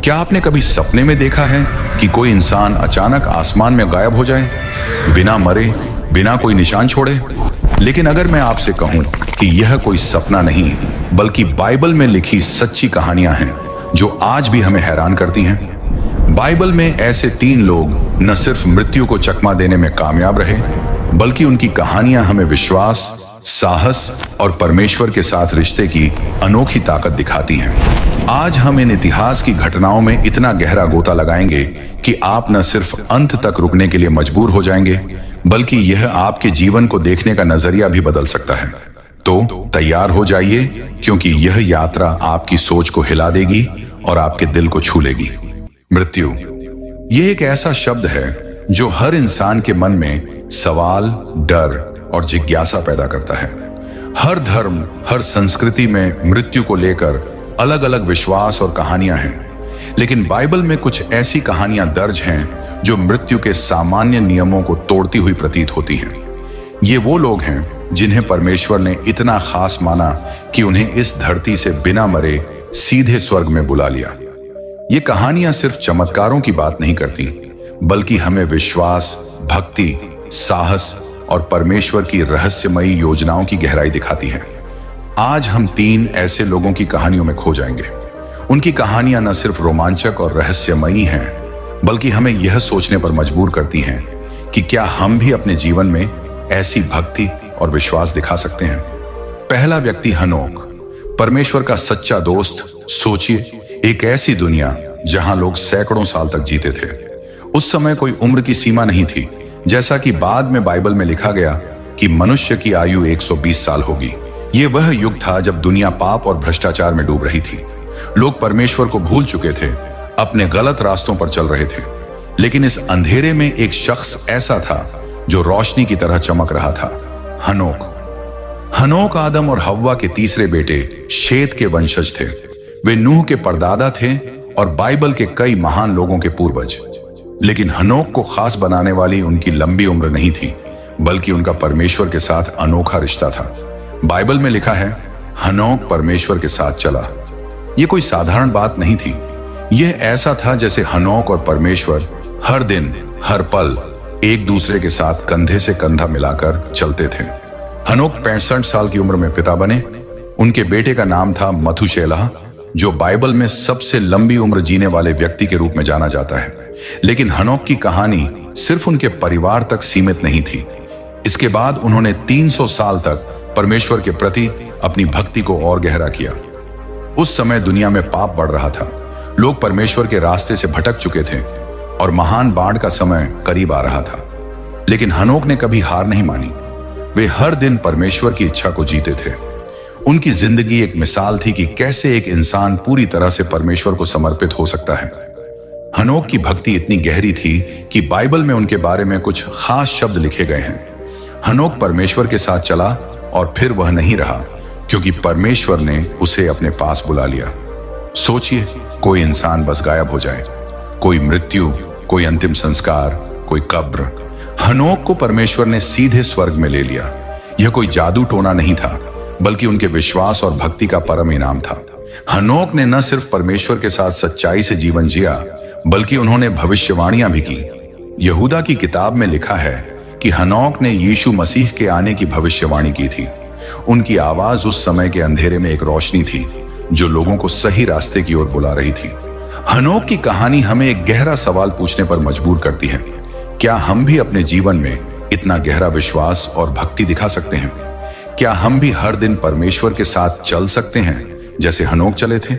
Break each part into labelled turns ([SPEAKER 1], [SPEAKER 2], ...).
[SPEAKER 1] क्या आपने कभी सपने में देखा है कि कोई इंसान अचानक आसमान में गायब हो जाए, बिना मरे, बिना कोई निशान छोड़े? लेकिन अगर मैं आपसे कहूं कि यह कोई सपना नहीं बल्कि बाइबल में लिखी सच्ची कहानियां हैं जो आज भी हमें हैरान करती हैं। बाइबल में ऐसे 3 लोग न सिर्फ मृत्यु को चकमा देने में कामयाब रहे, बल्कि उनकी कहानियां हमें विश्वास, साहस और परमेश्वर के साथ रिश्ते की अनोखी ताकत दिखाती हैं। आज हम इन इतिहास की घटनाओं में इतना गहरा गोता लगाएंगे कि आप न सिर्फ अंत तक रुकने के लिए मजबूर हो जाएंगे, बल्कि यह आपके जीवन को देखने का नजरिया भी बदल सकता है। तो तैयार हो जाइए, क्योंकि यह यात्रा आपकी सोच को हिला देगी और आपके दिल को छू लेगी। मृत्यु, यह एक ऐसा शब्द है जो हर इंसान के मन में सवाल, डर और जिज्ञासा पैदा करता है। हर धर्म, हर संस्कृति में मृत्यु को लेकर अलग अलग विश्वास और कहानियां हैं, लेकिन बाइबल में कुछ ऐसी कहानियां दर्ज हैं जो मृत्यु के सामान्य नियमों को तोड़ती हुई प्रतीत होती हैं। ये वो लोग हैं जिन्हें परमेश्वर ने इतना खास माना कि उन्हें इस धरती से बिना मरे सीधे स्वर्ग में बुला लिया। ये कहानियां सिर्फ चमत्कारों की बात नहीं करती, बल्कि हमें विश्वास, भक्ति, साहस और परमेश्वर की रहस्यमयी योजनाओं की गहराई दिखाती हैं। आज हम 3 ऐसे लोगों की कहानियों में खो जाएंगे। उनकी कहानियां न सिर्फ रोमांचक और रहस्यमयी हैं, बल्कि हमें यह सोचने पर मजबूर करती हैं कि क्या हम भी अपने जीवन में ऐसी भक्ति और विश्वास दिखा सकते हैं। पहला व्यक्ति हनोक, परमेश्वर का सच्चा दोस्त। सोचिए, एक ऐसी दुनिया जहां लोग सैकड़ों साल तक जीते थे। उस समय कोई उम्र की सीमा नहीं थी, जैसा कि बाद में बाइबल में लिखा गया कि मनुष्य की आयु 120 साल होगी। ये वह युग था जब दुनिया पाप और भ्रष्टाचार में डूब रही थी। लोग परमेश्वर को भूल चुके थे, अपने गलत रास्तों पर चल रहे थे। लेकिन इस अंधेरे में एक शख्स ऐसा था जो रोशनी की तरह चमक रहा था, हनोक। हनोक आदम और हव्वा के तीसरे बेटे शेत के वंशज थे। वे नूह के परदादा थे और बाइबल के कई महान लोगों के पूर्वज। लेकिन हनोक को खास बनाने वाली उनकी लंबी उम्र नहीं थी, बल्कि उनका परमेश्वर के साथ अनोखा रिश्ता था। बाइबल में लिखा है, हनोक परमेश्वर के साथ चला। यह कोई साधारण बात नहीं थी। यह ऐसा था जैसे हनोक और परमेश्वर हर दिन, हर पल एक दूसरे के साथ कंधे से कंधा मिलाकर चलते थे। हनोक 65 साल की उम्र में पिता बने। उनके बेटे का नाम था मथुशेलह, जो बाइबल में सबसे लंबी उम्र जीने वाले व्यक्ति के रूप में जाना जाता है। लेकिन हनोक की कहानी सिर्फ उनके परिवार तक सीमित नहीं थी। इसके बाद उन्होंने 300 साल तक परमेश्वर के प्रति अपनी भक्ति को और गहरा किया। उस समय दुनिया में पाप बढ़ रहा था। लोग परमेश्वर के रास्ते से भटक चुके थे और महान बाढ़ का समय करीब आ रहा था। लेकिन हनोक ने कभी हार नहीं मानी। वे हर दिन परमेश्वर की इच्छा को जीते थे। उनकी जिंदगी एक मिसाल थी कि कैसे एक इंसान पूरी तरह से परमेश्वर को समर्पित हो सकता है। हनोक की भक्ति इतनी गहरी थी कि बाइबल में उनके बारे में कुछ खास शब्द लिखे गए हैं। हनोक परमेश्वर के साथ चला और फिर वह नहीं रहा, क्योंकि परमेश्वर ने उसे अपने पास बुला लिया। सोचिए, कोई इंसान बस गायब हो जाए, कोई मृत्यु, कोई अंतिम संस्कार, कोई कब्र। हनोक को परमेश्वर ने सीधे स्वर्ग में ले लिया। यह कोई जादू टोना नहीं था, बल्कि उनके विश्वास और भक्ति का परम इनाम था। हनोक ने न सिर्फ परमेश्वर के साथ सच्चाई से जीवन जिया, बल्कि उन्होंने भविष्यवाणियां भी की। यहूदा की किताब में लिखा है कि हनोक ने यीशु मसीह के आने की भविष्यवाणी की थी। उनकी आवाज उस समय के अंधेरे में एक रोशनी थी जो लोगों को सही रास्ते की ओर बुला रही थी। हनोक की कहानी हमें एक गहरा सवाल पूछने पर मजबूर करती है। क्या हम भी अपने जीवन में इतना गहरा विश्वास और भक्ति दिखा सकते हैं? क्या हम भी हर दिन परमेश्वर के साथ चल सकते हैं जैसे हनोक चले थे?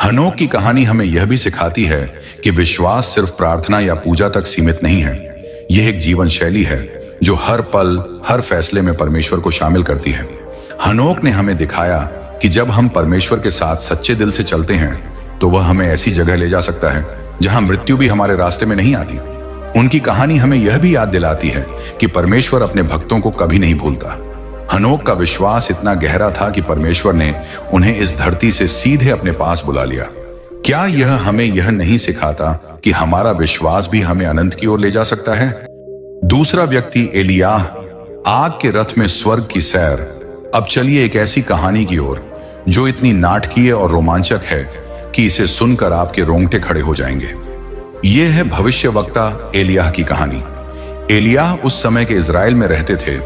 [SPEAKER 1] हनोक की कहानी हमें यह भी सिखाती है कि विश्वास सिर्फ प्रार्थना या पूजा तक सीमित नहीं है। यह एक जीवन शैली है जो हर पल, हर फैसले में परमेश्वर को शामिल करती है। हनोक ने हमें दिखाया कि जब हम परमेश्वर के साथ सच्चे दिल से चलते हैं, तो वह हमें ऐसी जगह ले जा सकता है जहां मृत्यु भी हमारे रास्ते में नहीं आती। उनकी कहानी हमें यह भी याद दिलाती है कि परमेश्वर अपने भक्तों को कभी नहीं भूलता। हनोक का विश्वास इतना गहरा था कि परमेश्वर ने उन्हें इस धरती से सीधे अपने पास बुला लिया। क्या यह हमें यह नहीं सिखाता कि हमारा विश्वास भी हमें अनंत की ओर ले जा सकता है? दूसरा व्यक्ति एलियाह, आग के रथ में स्वर्ग की सैर। अब चलिए एक ऐसी कहानी की ओर जो इतनी नाटकीय और रोमांचक है कि इसे सुनकर आपके रोंगटे खड़े हो जाएंगे। यह है भविष्यवक्ता एलियाह की कहानी। एलियाह उस समय के इज़राइल में रहते थे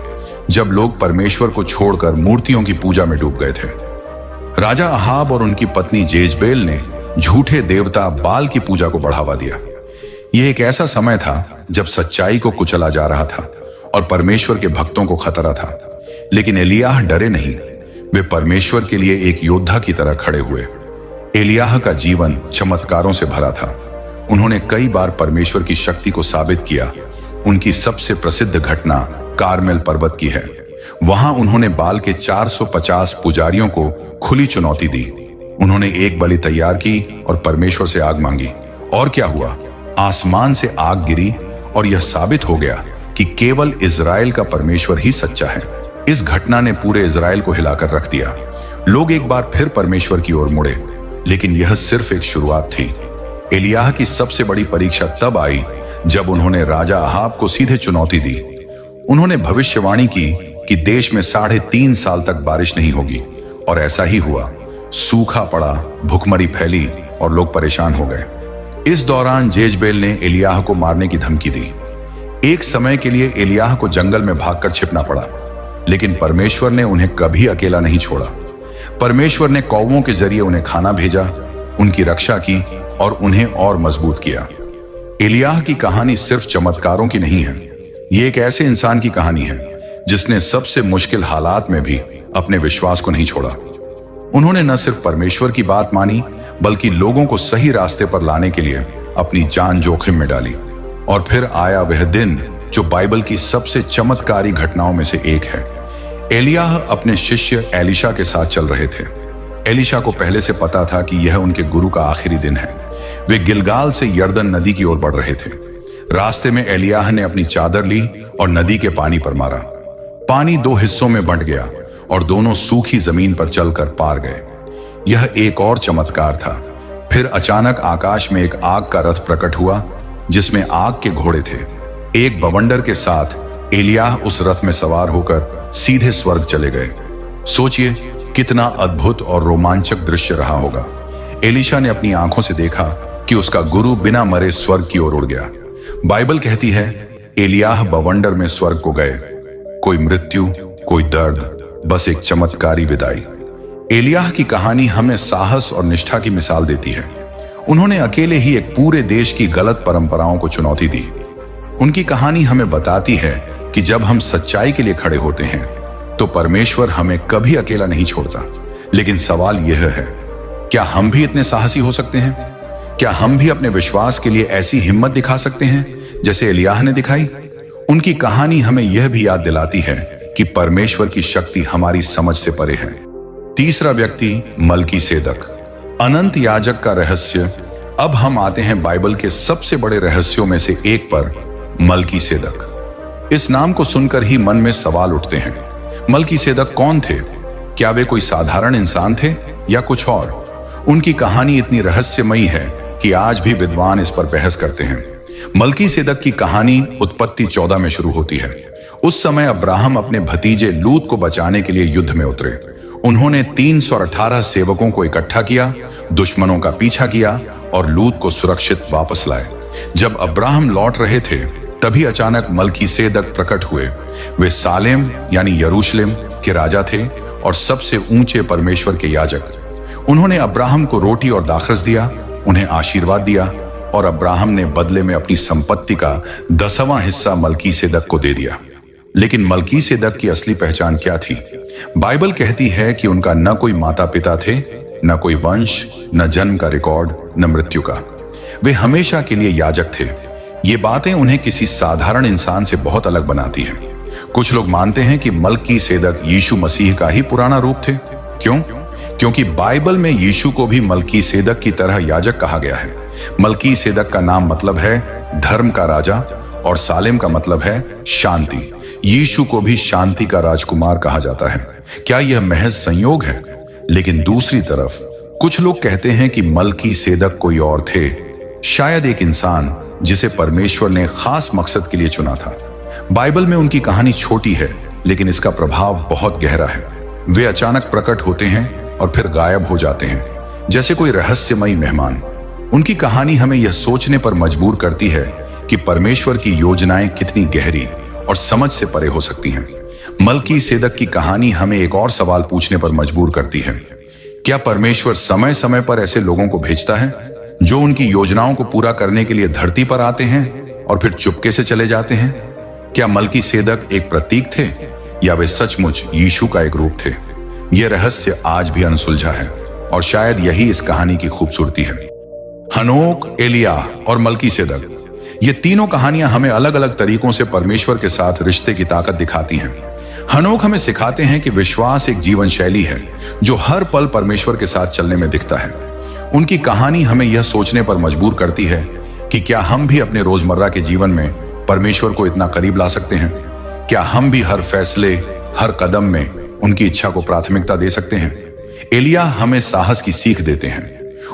[SPEAKER 1] जब लोग परमेश्वर को छोड़कर मूर्तियों की पूजा में डूब गए थे। राजा अहाब और उनकी पत्नी जेजबेल ने झूठे देवता बाल की पूजा को बढ़ावा दिया। यह एक ऐसा समय था जब सच्चाई को कुचला जा रहा था और परमेश्वर के भक्तों को खतरा था। लेकिन एलियाह डरे नहीं, वे परमेश्वर के लिए एक योद्धा की तरह खड़े हुए। एलियाह का जीवन चमत्कारों से भरा था। उन्होंने कई बार परमेश्वर की शक्ति को साबित किया। उनकी सबसे प्रसिद्ध घटना कारमेल पर्वत की है। वहां उन्होंने बाल के 450 पुजारियों को खुली चुनौती दी। उन्होंने एक बलि तैयार की और परमेश्वर से आग मांगी। और क्या हुआ? आसमान से आग गिरी और यह साबित हो गया कि केवल इज़राइल का परमेश्वर ही सच्चा है। इस घटना ने पूरे इज़राइल को हिलाकर रख दिया। लोग एक बार फिर परमेश्वर की ओर मुड़े। लेकिन यह सिर्फ एक शुरुआत थी। एलियाह की सबसे बड़ी परीक्षा तब आई जब उन्होंने राजा अहाब को सीधे चुनौती दी। उन्होंने भविष्यवाणी की कि देश में 3.5 साल तक बारिश नहीं होगी, और ऐसा ही हुआ। सूखा पड़ा, भुखमरी फैली और लोग परेशान हो गए। इस दौरान जेजबेल ने एलियाह को मारने की धमकी दी। एक समय के लिए एलियाह को जंगल में भागकर छिपना पड़ा, लेकिन परमेश्वर ने उन्हें कभी अकेला नहीं छोड़ा। परमेश्वर ने कौवों के जरिए उन्हें खाना भेजा, उनकी रक्षा की और उन्हें और मजबूत किया। एलियाह की कहानी सिर्फ चमत्कारों की नहीं है, ये एक ऐसे इंसान की कहानी है जिसने सबसे मुश्किल हालात में भी अपने विश्वास को नहीं छोड़ा। उन्होंने न सिर्फ परमेश्वर की बात मानी, बल्कि लोगों को सही रास्ते पर लाने के लिए अपनी जान जोखिम में डाली। और फिर आया वह दिन जो बाइबल की सबसे चमत्कारी घटनाओं में से एक है। एलियाह अपने शिष्य एलीशा के साथ चल रहे थे। एलीशा को पहले से पता था कि यह उनके गुरु का आखिरी दिन है। वे गिलगाल से यर्दन नदी की ओर बढ़ रहे थे। रास्ते में एलियाह ने अपनी चादर ली और नदी के पानी पर मारा। पानी 2 हिस्सों में बंट गया और दोनों सूखी जमीन पर चलकर पार गए। यह एक और चमत्कार था। फिर अचानक आकाश में एक आग का रथ प्रकट हुआ जिसमें आग के घोड़े थे। एक बवंडर के साथ एलियाह उस रथ में सवार होकर सीधे स्वर्ग चले गए। सोचिए कितना अद्भुत और रोमांचक दृश्य रहा होगा। एलीशा ने अपनी आंखों से देखा कि उसका गुरु बिना मरे स्वर्ग की ओर उड़ गया। बाइबल कहती है एलियाह बवंडर में स्वर्ग को गए। कोई मृत्यु, कोई दर्द, बस एक चमत्कारी विदाई। एलियाह की कहानी हमें साहस और निष्ठा की मिसाल देती है। उन्होंने अकेले ही एक पूरे देश की गलत परंपराओं को चुनौती दी। उनकी कहानी हमें बताती है कि जब हम सच्चाई के लिए खड़े होते हैं तो परमेश्वर हमें कभी अकेला नहीं छोड़ता। लेकिन सवाल यह है, क्या हम भी इतने साहसी हो सकते हैं? क्या हम भी अपने विश्वास के लिए ऐसी हिम्मत दिखा सकते हैं जैसे एलियाह ने दिखाई? उनकी कहानी हमें यह भी याद दिलाती है कि परमेश्वर की शक्ति हमारी समझ से परे है। तीसरा व्यक्ति मलकीसेदक, अनंत याजक का रहस्य। अब हम आते हैं बाइबल के सबसे बड़े रहस्यों में से एक पर, मलकीसेदक। इस नाम को सुनकर ही मन में सवाल उठते हैं। मलकीसेदक कौन थे? क्या वे कोई साधारण इंसान थे या कुछ और? उनकी कहानी इतनी रहस्यमयी है कि आज भी विद्वान इस पर बहस करते हैं। मलकीसेदक की कहानी उत्पत्ति 14 में शुरू होती है। उस समय अब्राहम अपने भतीजे लूत को बचाने के लिए युद्ध में उतरे। उन्होंने 318 सेवकों को इकट्ठा किया, दुश्मनों का पीछा किया और लूत को सुरक्षित वापस लाए। जब अब्राहम लौट रहे थे तभी अचानक मलकीसेदक प्रकट हुए। वे सालेम यानी यरूशलेम के राजा थे और सबसे ऊंचे परमेश्वर के याजक। उन्होंने अब्राहम को रोटी और दाखरस दिया, उन्हें आशीर्वाद दिया और अब्राहम ने बदले में अपनी संपत्ति का 10वां हिस्सा मलकीसेदक को दे दिया। लेकिन मलकीसेदक की असली पहचान क्या थी? बाइबल कहती है कि उनका न कोई माता पिता थे, न कोई वंश, न जन्म का रिकॉर्ड, न मृत्यु का। वे हमेशा के लिए याजक थे। ये बातें उन्हें किसी साधारण इंसान से बहुत अलग बनाती हैं। कुछ लोग मानते हैं कि मलकीसेदक यीशु मसीह का ही पुराना रूप थे। क्यों? क्योंकि बाइबल में यीशु को भी मलकीसेदक की तरह याजक कहा गया है। मलकीसेदक का नाम मतलब है धर्म का राजा और सालेम का मतलब है शांति। यीशु को भी शांति का राजकुमार कहा जाता है। क्या यह महज संयोग है? लेकिन दूसरी तरफ कुछ लोग कहते हैं कि मलकीसेदक कोई और थे, शायद एक इंसान जिसे परमेश्वर ने खास मकसद के लिए चुना था। बाइबल में उनकी कहानी छोटी है, लेकिन इसका प्रभाव बहुत गहरा है। वे अचानक प्रकट होते हैं और फिर गायब हो जाते हैं, जैसे कोई रहस्यमयी मेहमान। उनकी कहानी हमें यह सोचने पर मजबूर करती है कि परमेश्वर की योजनाएं कितनी गहरी और समझ से परे हो सकती हैं। मलकीसेदक की कहानी हमें एक और सवाल पूछने पर मजबूर करती है। क्या परमेश्वर समय समय पर ऐसे लोगों को भेजता है जो उनकी योजनाओं को पूरा करने के लिए धरती पर आते हैं और फिर चुपके से चले जाते हैं? क्या मलकीसेदक एक प्रतीक थे या वे सचमुच यीशु का एक रूप थे? यह रहस्य आज भी अनसुलझा है और शायद यही इस कहानी की खूबसूरती है। हनोक, एलियाह और मलकीसेदक, ये तीनों कहानियां हमें अलग अलग तरीकों से परमेश्वर के साथ रिश्ते की ताकत दिखाती हैं। हनोक हमें सिखाते हैं कि विश्वास एक जीवन शैली है जो हर पल परमेश्वर के साथ चलने में दिखता है। उनकी कहानी हमें यह सोचने पर मजबूर करती है कि क्या हम भी अपने रोजमर्रा के जीवन में परमेश्वर को इतना करीब ला सकते हैं? क्या हम भी हर फैसले, हर कदम में उनकी इच्छा को प्राथमिकता दे सकते हैं? एलियाह हमें साहस की सीख देते हैं।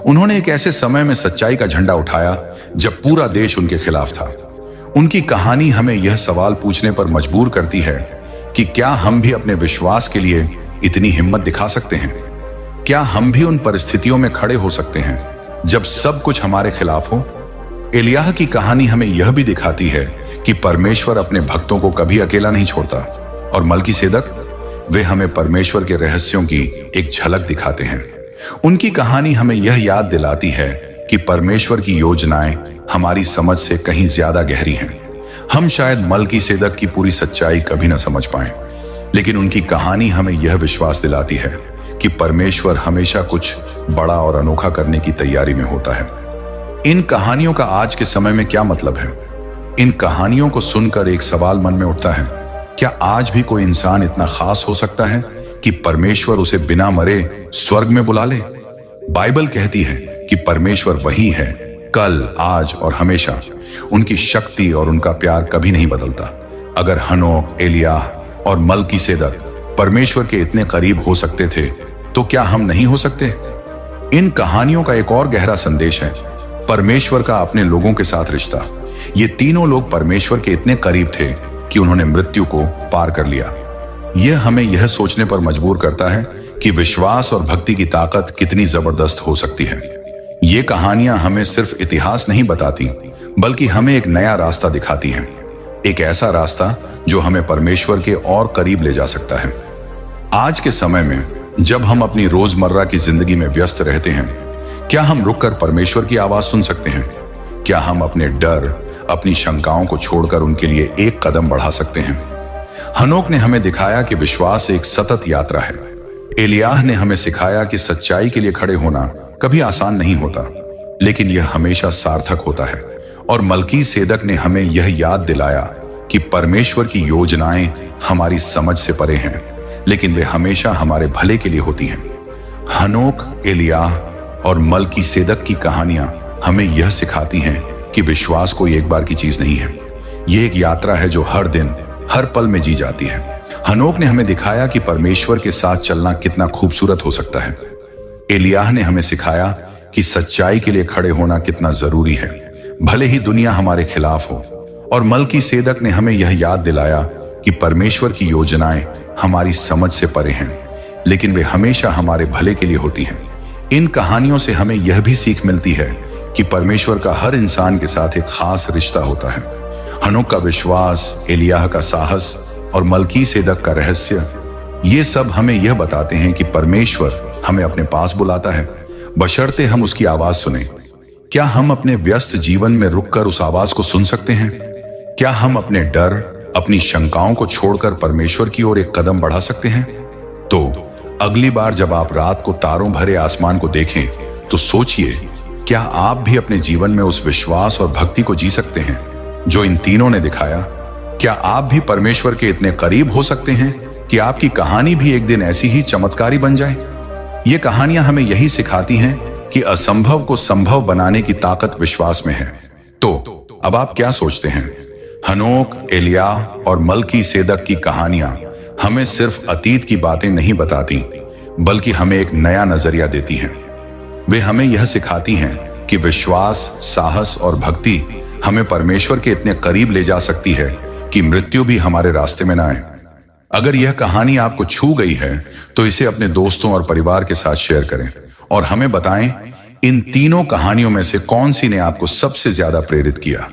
[SPEAKER 1] उन्होंने एक ऐसे समय में सच्चाई का झंडा उठाया जब पूरा देश उनके खिलाफ था। उनकी कहानी हमें यह सवाल पूछने पर मजबूर करती है कि क्या हम भी अपने विश्वास के लिए इतनी हिम्मत दिखा सकते हैं? क्या हम भी उन परिस्थितियों में खड़े हो सकते हैं जब सब कुछ हमारे खिलाफ हो? एलियाह की कहानी हमें यह भी दिखाती है कि परमेश्वर अपने भक्तों को कभी अकेला नहीं छोड़ता। और मलकीसेदक, वे हमें परमेश्वर के रहस्यों की एक झलक दिखाते हैं। उनकी कहानी हमें यह याद दिलाती है कि परमेश्वर की योजनाएं हमारी समझ से कहीं ज्यादा गहरी हैं। हम शायद मलकीसेदक की पूरी सच्चाई कभी न समझ पाएं, लेकिन उनकी कहानी हमें यह विश्वास दिलाती है कि परमेश्वर हमेशा कुछ बड़ा और अनोखा करने की तैयारी में होता है। इन कहानियों का आज के समय में क्या मतलब है? इन कहानियों को सुनकर एक सवाल मन में उठता है, क्या आज भी कोई इंसान इतना खास हो सकता है कि परमेश्वर उसे बिना मरे स्वर्ग में बुला ले? बाइबल कहती है कि परमेश्वर वही है, कल, आज और हमेशा। उनकी शक्ति और उनका प्यार कभी नहीं बदलता। अगर हनोक, एलियाह और मलकीसेदक परमेश्वर के इतने करीब हो सकते थे, तो क्या हम नहीं हो सकते? इन कहानियों का एक और गहरा संदेश है परमेश्वर का अपने लोगों के साथ रिश्ता। ये तीनों लोग परमेश्वर के इतने करीब थे कि उन्होंने मृत्यु को पार कर लिया। यह हमें यह सोचने पर मजबूर करता है कि विश्वास और भक्ति की ताकत कितनी जबरदस्त हो सकती है। ये कहानियां हमें सिर्फ इतिहास नहीं बताती, बल्कि हमें एक नया रास्ता दिखाती हैं। एक ऐसा रास्ता जो हमें परमेश्वर के और करीब ले जा सकता है। आज के समय में जब हम अपनी रोजमर्रा की जिंदगी में व्यस्त रहते हैं, क्या हम रुककर परमेश्वर की आवाज सुन सकते हैं? क्या हम अपने डर, अपनी शंकाओं को छोड़कर उनके लिए एक कदम बढ़ा सकते हैं? हनोक ने हमें दिखाया कि विश्वास एक सतत यात्रा है। एलियाह ने हमें सिखाया कि सच्चाई के लिए खड़े होना कभी आसान नहीं होता, लेकिन यह हमेशा सार्थक होता है। और मलकीसेदक ने हमें यह याद दिलाया कि परमेश्वर की योजनाएं हमारी समझ से परे हैं, लेकिन वे हमेशा हमारे भले के लिए होती हैं। हनोक, एलियाह और मलकीसेदक की कहानियां हमें यह सिखाती हैं कि विश्वास कोई एक बार की चीज नहीं है। यह एक यात्रा है जो हर दिन, हर पल में जी जाती है। हनोक ने हमें दिखाया कि परमेश्वर के साथ चलना कितना खूबसूरत हो सकता है। एलियाह ने हमें सिखाया कि सच्चाई के लिए खड़े होना कितना जरूरी है, भले ही दुनिया हमारे खिलाफ हो। और मलकीसेदक ने हमें यह याद दिलाया कि परमेश्वर की योजनाएं हमारी समझ से परे हैं, लेकिन वे हमेशा हमारे भले के लिए होती हैं। इन कहानियों से हमें यह भी सीख मिलती है कि परमेश्वर का हर इंसान के साथ एक खास रिश्ता होता है। हनोक का विश्वास, एलियाह का साहस और मलकीसेदक का रहस्य, ये सब हमें यह बताते हैं कि परमेश्वर हमें अपने पास बुलाता है, बशर्ते हम उसकी आवाज सुने। क्या हम अपने व्यस्त जीवन में रुककर उस आवाज को सुन सकते हैं? क्या हम अपने डर, अपनी शंकाओं को छोड़कर परमेश्वर की ओर एक कदम बढ़ा सकते हैं? तो अगली बार जब आप रात को तारों भरे आसमान को देखें, तो सोचिए, क्या आप भी अपने जीवन में उस विश्वास और भक्ति को जी सकते हैं जो इन तीनों ने दिखाया? क्या आप भी परमेश्वर के इतने करीब हो सकते हैं कि आपकी कहानी भी एक दिन ऐसी ही चमत्कारी बन जाए? ये कहानियां हमें यही सिखाती हैं कि असंभव को संभव बनाने की ताकत विश्वास में है। तो अब आप क्या सोचते हैं? हनोक, एलियाह और मलकीसेदक की कहानियां हमें सिर्फ अतीत की बातें नहीं बताती, बल्कि हमें एक नया नजरिया देती हैं। वे हमें यह सिखाती हैं कि विश्वास, साहस और भक्ति हमें परमेश्वर के इतने करीब ले जा सकती है कि मृत्यु भी हमारे रास्ते में ना आए। अगर यह कहानी आपको छू गई है तो इसे अपने दोस्तों और परिवार के साथ शेयर करें और हमें बताएं इन तीनों कहानियों में से कौन सी ने आपको सबसे ज्यादा प्रेरित किया।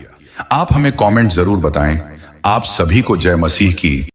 [SPEAKER 1] आप हमें कमेंट जरूर बताएं। आप सभी को जय मसीह की